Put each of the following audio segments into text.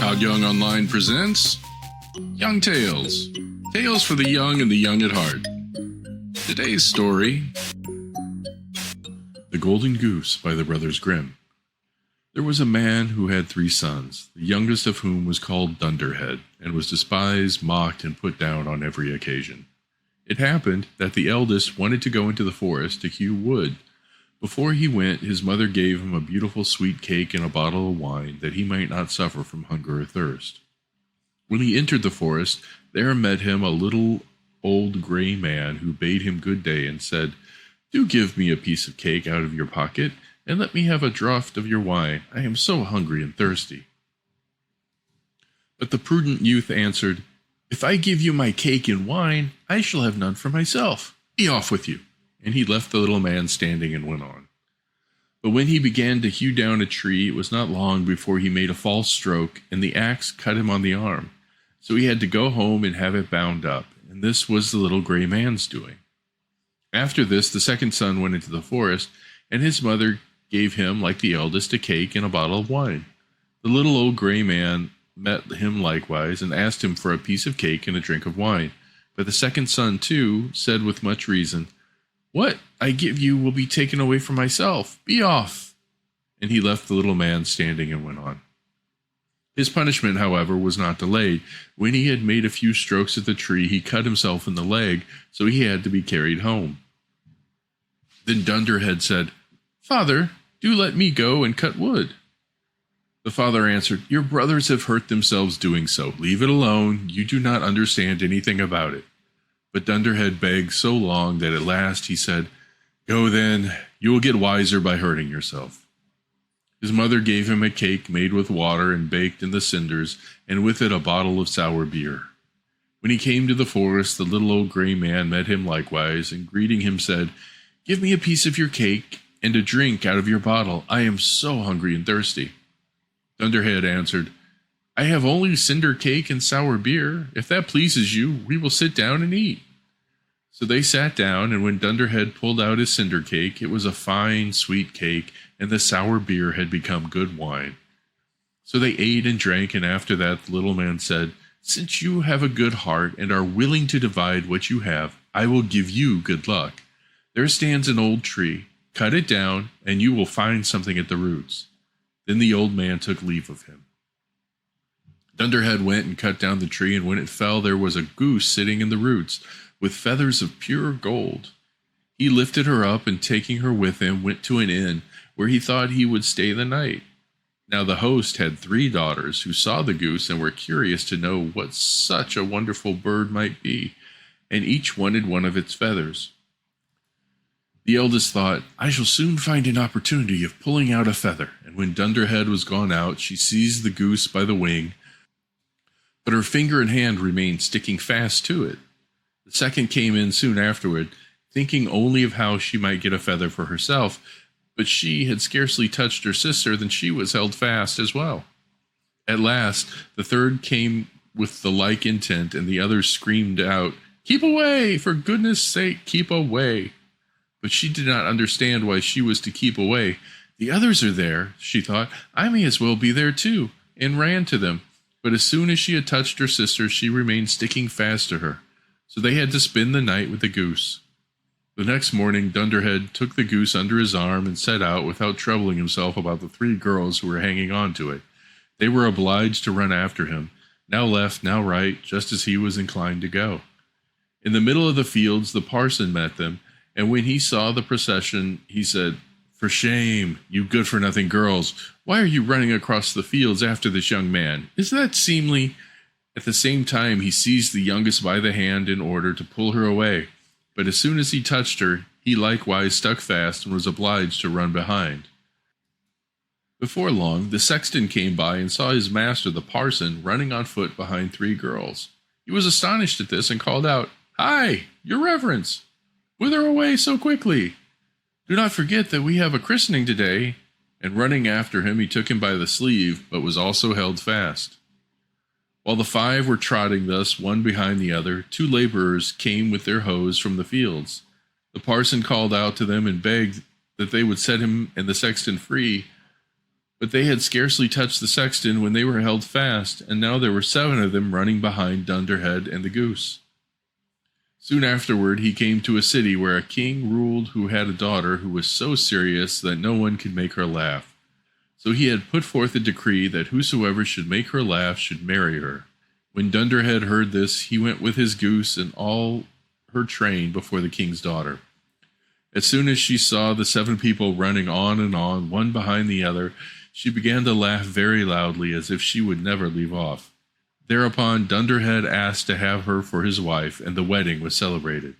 Todd Young Online presents Young Tales. Tales for the young and the young at heart. Today's story, The Golden Goose by the Brothers Grimm. There was a man who had 3 sons, the youngest of whom was called Dunderhead, and was despised, mocked, and put down on every occasion. It happened that the eldest wanted to go into the forest to hew wood. Before he went, his mother gave him a beautiful sweet cake and a bottle of wine, that he might not suffer from hunger or thirst. When he entered the forest, there met him a little old gray man who bade him good day and said, "Do give me a piece of cake out of your pocket, and let me have a draught of your wine. I am so hungry and thirsty." But the prudent youth answered, "If I give you my cake and wine, I shall have none for myself. Be off with you." And he left the little man standing and went on. But when he began to hew down a tree, it was not long before he made a false stroke, and the axe cut him on the arm. So he had to go home and have it bound up, and this was the little gray man's doing. After this, the second son went into the forest, and his mother gave him, like the eldest, a cake and a bottle of wine. The little old gray man met him likewise, and asked him for a piece of cake and a drink of wine. But the second son, too, said with much reason, "What I give you will be taken away from myself. Be off." And he left the little man standing and went on. His punishment, however, was not delayed. When he had made a few strokes at the tree, he cut himself in the leg, so he had to be carried home. Then Dunderhead said, "Father, do let me go and cut wood." The father answered, "Your brothers have hurt themselves doing so. Leave it alone. You do not understand anything about it." But Dunderhead begged so long that at last he said, "Go then, you will get wiser by hurting yourself." His mother gave him a cake made with water and baked in the cinders, and with it a bottle of sour beer. When he came to the forest, the little old gray man met him likewise, and greeting him said, "Give me a piece of your cake and a drink out of your bottle. I am so hungry and thirsty." Dunderhead answered, "I have only cinder cake and sour beer. If that pleases you, we will sit down and eat." So they sat down, and when Dunderhead pulled out his cinder cake, it was a fine, sweet cake, and the sour beer had become good wine. So they ate and drank, and after that the little man said, "Since you have a good heart and are willing to divide what you have, I will give you good luck. There stands an old tree. Cut it down, and you will find something at the roots." Then the old man took leave of him. Dunderhead went and cut down the tree, and when it fell, there was a goose sitting in the roots, with feathers of pure gold. He lifted her up, and taking her with him, went to an inn, where he thought he would stay the night. Now the host had 3 daughters, who saw the goose, and were curious to know what such a wonderful bird might be, and each wanted one of its feathers. The eldest thought, "I shall soon find an opportunity of pulling out a feather," and when Dunderhead was gone out, she seized the goose by the wing, but her finger and hand remained sticking fast to it. The second came in soon afterward, thinking only of how she might get a feather for herself, but she had scarcely touched her sister than she was held fast as well. At last, the third came with the like intent, and the others screamed out, "Keep away! For goodness' sake, keep away!" But she did not understand why she was to keep away. "The others are there," she thought. "I may as well be there too," and ran to them. But as soon as she had touched her sister, she remained sticking fast to her. So they had to spend the night with the goose. The next morning, Dunderhead took the goose under his arm and set out without troubling himself about the 3 girls who were hanging on to it. They were obliged to run after him, now left, now right, just as he was inclined to go. In the middle of the fields, the parson met them, and when he saw the procession, he said, "For shame, you good-for-nothing girls! Why are you running across the fields after this young man? Is that seemly?" At the same time, he seized the youngest by the hand in order to pull her away. But as soon as he touched her, he likewise stuck fast and was obliged to run behind. Before long, the sexton came by and saw his master, the parson, running on foot behind 3 girls. He was astonished at this and called out, "Hi, your reverence! Whither away so quickly? Do not forget that we have a christening today." And running after him, he took him by the sleeve, but was also held fast. While the 5 were trotting thus, one behind the other, 2 laborers came with their hoes from the fields. The parson called out to them and begged that they would set him and the sexton free, But they had scarcely touched the sexton when they were held fast, and now there were 7 of them running behind Dunderhead and the Goose. Soon afterward he came to a city where a king ruled who had a daughter who was so serious that no one could make her laugh. So he had put forth a decree that whosoever should make her laugh should marry her. When Dunderhead heard this, he went with his goose and all her train before the king's daughter. As soon as she saw the 7 people running on, one behind the other, she began to laugh very loudly as if she would never leave off. Thereupon Dunderhead asked to have her for his wife, and the wedding was celebrated.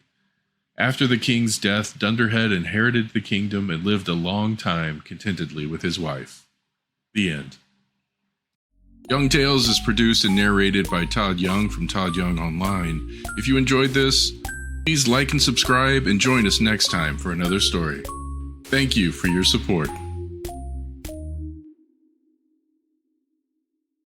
After the king's death, Dunderhead inherited the kingdom and lived a long time contentedly with his wife. The end. Young Tales is produced and narrated by Todd Young from Todd Young Online. If you enjoyed this, please like and subscribe and join us next time for another story. Thank you for your support.